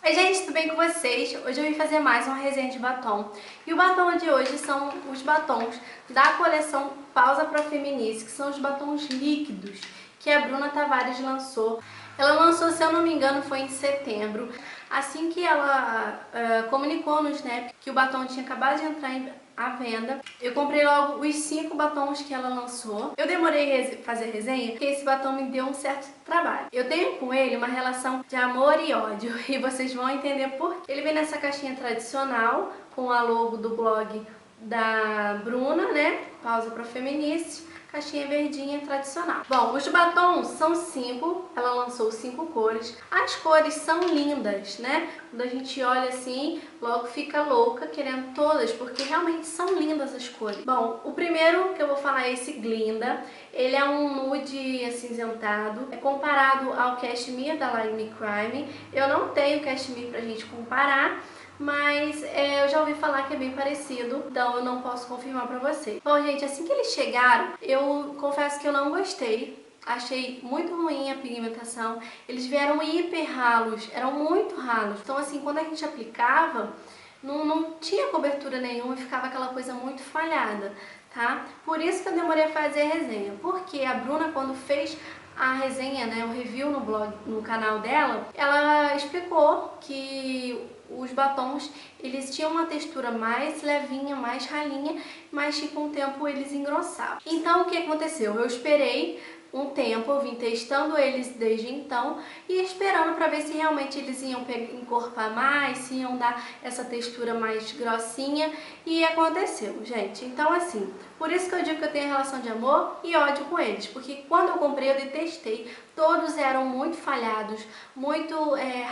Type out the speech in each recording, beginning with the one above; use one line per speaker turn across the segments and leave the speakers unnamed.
Oi gente, tudo bem com vocês? Hoje eu vim fazer mais uma resenha de batom. E o batom de hoje são os batons da coleção Pausa Pra Feminice, que são os batons líquidos que a Bruna Tavares lançou. Ela lançou, se eu não me engano, foi em setembro. Assim que ela comunicou no Snap que o batom tinha acabado de entrar à venda, eu comprei logo os 5 batons que ela lançou. Eu demorei a fazer a resenha porque esse batom me deu um certo trabalho. Eu tenho com ele uma relação de amor e ódio e vocês vão entender por quê. Ele vem nessa caixinha tradicional com a logo do blog da Bruna, né? Pausa Pra Feminice. Caixinha verdinha tradicional. Bom, os batons são 5, ela lançou 5 cores. As cores são lindas, né? Quando a gente olha assim, logo fica louca querendo todas, porque realmente são lindas as cores. Bom, o primeiro que eu vou falar é esse Glinda. Ele é um nude acinzentado, é comparado ao Cashmere da Like Me Crime. Eu não tenho Cashmere pra gente comparar, mas eu já ouvi falar que é bem parecido, então eu não posso confirmar pra vocês. Bom, gente, assim que eles chegaram, eu confesso que eu não gostei. Achei muito ruim a pigmentação. Eles vieram hiper ralos, eram muito ralos. Então assim, quando a gente aplicava, não tinha cobertura nenhuma e ficava aquela coisa muito falhada, tá? Por isso que eu demorei a fazer a resenha, porque a Bruna, quando fez a resenha, né, o review no blog, no canal dela, ela explicou que os batons, eles tinham uma textura mais levinha, mais ralinha, mas que com o tempo eles engrossavam. Então o que aconteceu? Eu esperei um tempo, eu vim testando eles desde então e esperando para ver se realmente eles iam encorpar mais, se iam dar essa textura mais grossinha, e aconteceu, gente. Então assim, por isso que eu digo que eu tenho relação de amor e ódio com eles, porque quando eu comprei eu detestei, todos eram muito falhados, muito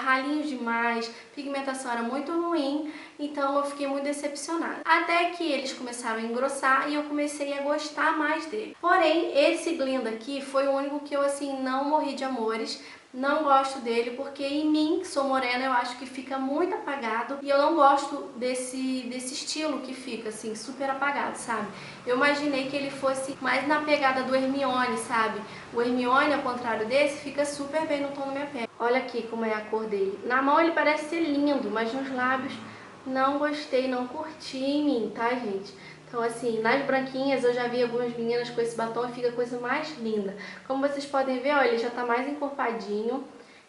ralinhos demais, pigmentação era muito ruim, então eu fiquei muito decepcionada. Até que eles começaram a engrossar e eu comecei a gostar mais dele. Porém, esse Glinda aqui foi o único que eu assim não morri de amores. Não gosto dele porque em mim, que sou morena, eu acho que fica muito apagado e eu não gosto desse estilo que fica assim, super apagado, sabe? Eu imaginei que ele fosse mais na pegada do Hermione, sabe? O Hermione, ao contrário desse, fica super bem no tom da minha pele. Olha aqui como é a cor dele. Na mão ele parece ser lindo, mas nos lábios não gostei, não curti em mim, tá, gente? Então, assim, nas branquinhas eu já vi algumas meninas com esse batom e fica a coisa mais linda. Como vocês podem ver, ó, ele já tá mais encorpadinho,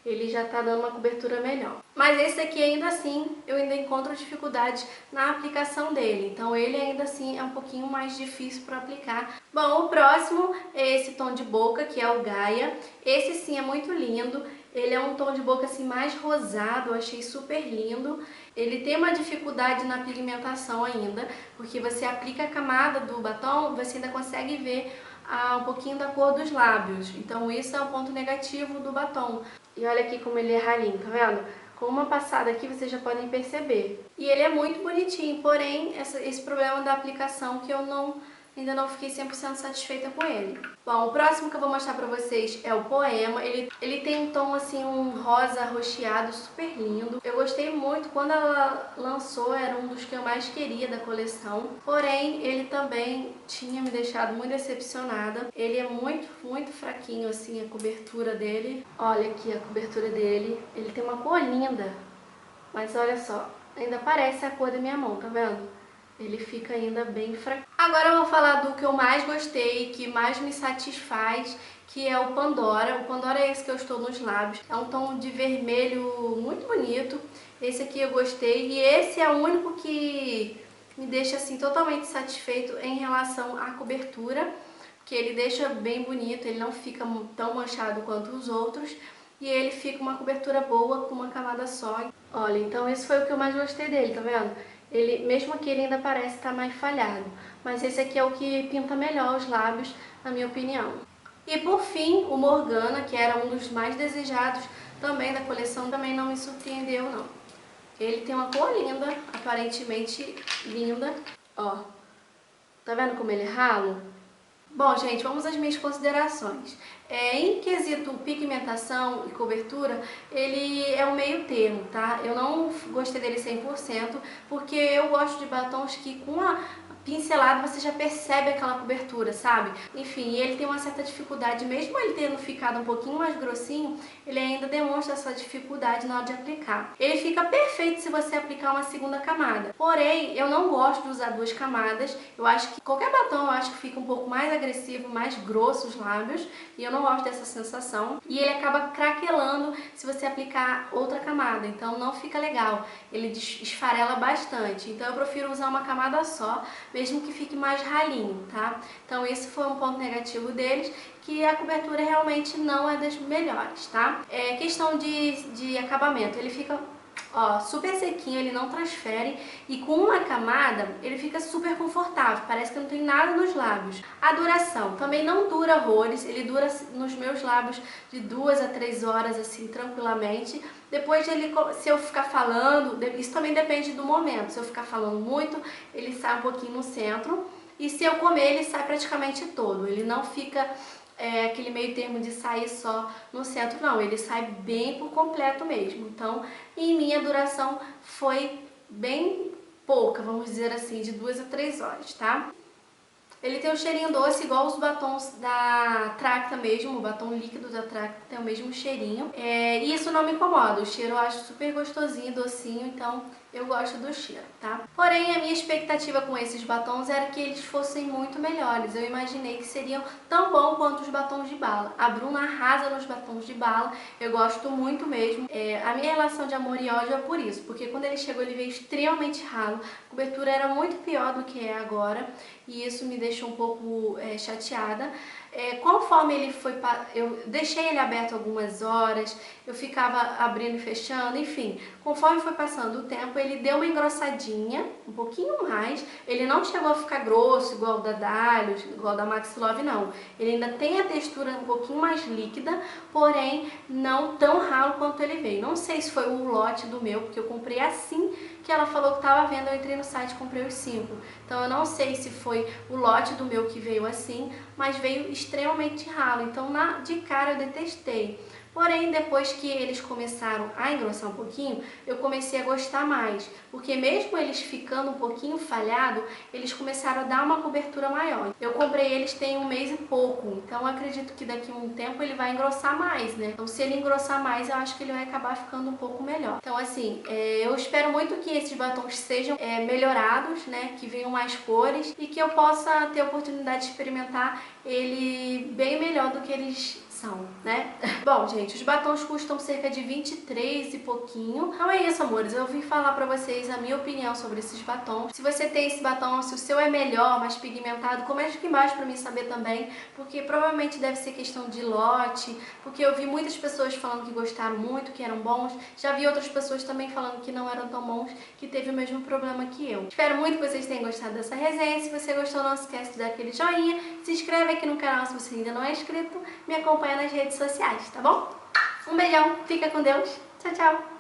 ele já tá dando uma cobertura melhor. Mas esse aqui, ainda assim, eu ainda encontro dificuldade na aplicação dele. Então, ele ainda assim é um pouquinho mais difícil para aplicar. Bom, o próximo é esse tom de boca, que é o Gaia. Esse sim é muito lindo. Ele é um tom de boca assim mais rosado, eu achei super lindo. Ele tem uma dificuldade na pigmentação ainda, porque você aplica a camada do batom, você ainda consegue ver um pouquinho da cor dos lábios. Então isso é um ponto negativo do batom. E olha aqui como ele é ralinho, tá vendo? Com uma passada aqui vocês já podem perceber. E ele é muito bonitinho, porém esse problema da aplicação que eu ainda não fiquei 100% satisfeita com ele. Bom, o próximo que eu vou mostrar pra vocês é o Poema. Ele tem um tom assim, um rosa arroxeado super lindo. Eu gostei muito, quando ela lançou era um dos que eu mais queria da coleção. Porém, ele também tinha me deixado muito decepcionada. Ele é muito, muito fraquinho assim, a cobertura dele. Olha aqui a cobertura dele. Ele tem uma cor linda, mas olha só, ainda parece a cor da minha mão, tá vendo? Ele fica ainda bem fraco. Agora eu vou falar do que eu mais gostei, que mais me satisfaz, que é o Pandora. O Pandora é esse que eu estou nos lábios. É um tom de vermelho muito bonito. Esse aqui eu gostei e esse é o único que me deixa assim totalmente satisfeito em relação à cobertura, que ele deixa bem bonito, ele não fica tão manchado quanto os outros. E ele fica uma cobertura boa com uma camada só. Olha, então esse foi o que eu mais gostei dele, tá vendo? Ele, mesmo que ele ainda parece estar mais falhado, mas esse aqui é o que pinta melhor os lábios, na minha opinião. E por fim, o Morgana, que era um dos mais desejados também da coleção, também não me surpreendeu não. Ele tem uma cor linda, aparentemente linda, ó. Tá vendo como ele é ralo? Bom, gente, vamos às minhas considerações. Em quesito pigmentação e cobertura, ele é um meio termo, tá? Eu não gostei dele 100%, porque eu gosto de batons que com a pincelada você já percebe aquela cobertura, sabe? Enfim, ele tem uma certa dificuldade, mesmo ele tendo ficado um pouquinho mais grossinho, ele ainda demonstra essa dificuldade na hora de aplicar. Ele fica perfeito se você aplicar uma segunda camada, porém, eu não gosto de usar duas camadas. Eu acho que qualquer batom, eu acho que fica um pouco mais agressivo, mais grosso os lábios, e eu não gosto dessa sensação. E ele acaba craquelando se você aplicar outra camada, então não fica legal. Ele esfarela bastante, então eu prefiro usar uma camada só, mesmo que fique mais ralinho, tá? Então esse foi um ponto negativo deles, que a cobertura realmente não é das melhores, tá? Questão de acabamento, ele fica, ó, super sequinho, ele não transfere, e com uma camada ele fica super confortável, parece que não tem nada nos lábios. A duração também não dura horrores, ele dura nos meus lábios de 2 a 3 horas assim tranquilamente. Depois se eu ficar falando, isso também depende do momento, se eu ficar falando muito, ele sai um pouquinho no centro, e se eu comer ele sai praticamente todo, ele não fica aquele meio termo de sair só no centro, não, ele sai bem por completo mesmo. Então, em minha duração foi bem pouca, vamos dizer assim, de 2 a 3 horas, tá? Ele tem um cheirinho doce, igual os batons da Tracta mesmo, o batom líquido da Tracta tem o mesmo cheirinho. E isso não me incomoda, o cheiro eu acho super gostosinho, docinho, então eu gosto do cheiro, tá? Porém, a minha expectativa com esses batons era que eles fossem muito melhores. Eu imaginei que seriam tão bons quanto os batons de bala. A Bruna arrasa nos batons de bala, eu gosto muito mesmo. A minha relação de amor e ódio é por isso, porque quando ele chegou ele veio extremamente ralo, a cobertura era muito pior do que é agora, e isso me deixou um pouco chateada. Conforme ele foi, eu deixei ele aberto algumas horas, eu ficava abrindo e fechando, enfim, conforme foi passando o tempo, ele deu uma engrossadinha, um pouquinho mais. Ele não chegou a ficar grosso, igual o da Dalios, igual o da Maxi Love, não. Ele ainda tem a textura um pouquinho mais líquida, porém não tão ralo quanto ele veio. Não sei se foi o lote do meu, porque eu comprei assim que ela falou que estava vendo, eu entrei no site e comprei os 5. Então eu não sei se foi o lote do meu que veio assim, mas veio extremamente ralo, então de cara eu detestei. Porém, depois que eles começaram a engrossar um pouquinho, eu comecei a gostar mais, porque mesmo eles ficando um pouquinho falhado, eles começaram a dar uma cobertura maior. Eu comprei eles tem 1 mês e pouco, então eu acredito que daqui a um tempo ele vai engrossar mais, né? Então se ele engrossar mais, eu acho que ele vai acabar ficando um pouco melhor. Então assim, eu espero muito que esses batons sejam melhorados, né? Que venham mais cores e que eu possa ter a oportunidade de experimentar ele bem melhor do que eles são, né? Bom, gente, os batons custam cerca de 23 e pouquinho. Então é isso, amores. Eu vim falar pra vocês a minha opinião sobre esses batons. Se você tem esse batom, se o seu é melhor, mais pigmentado, comente aqui embaixo pra mim saber também, porque provavelmente deve ser questão de lote, porque eu vi muitas pessoas falando que gostaram muito, que eram bons. Já vi outras pessoas também falando que não eram tão bons, que teve o mesmo problema que eu. Espero muito que vocês tenham gostado dessa resenha. Se você gostou, não esquece de dar aquele joinha, se inscreve aqui no canal se você ainda não é inscrito, me acompanha nas redes sociais, tá bom? Um beijão, fica com Deus, tchau, tchau!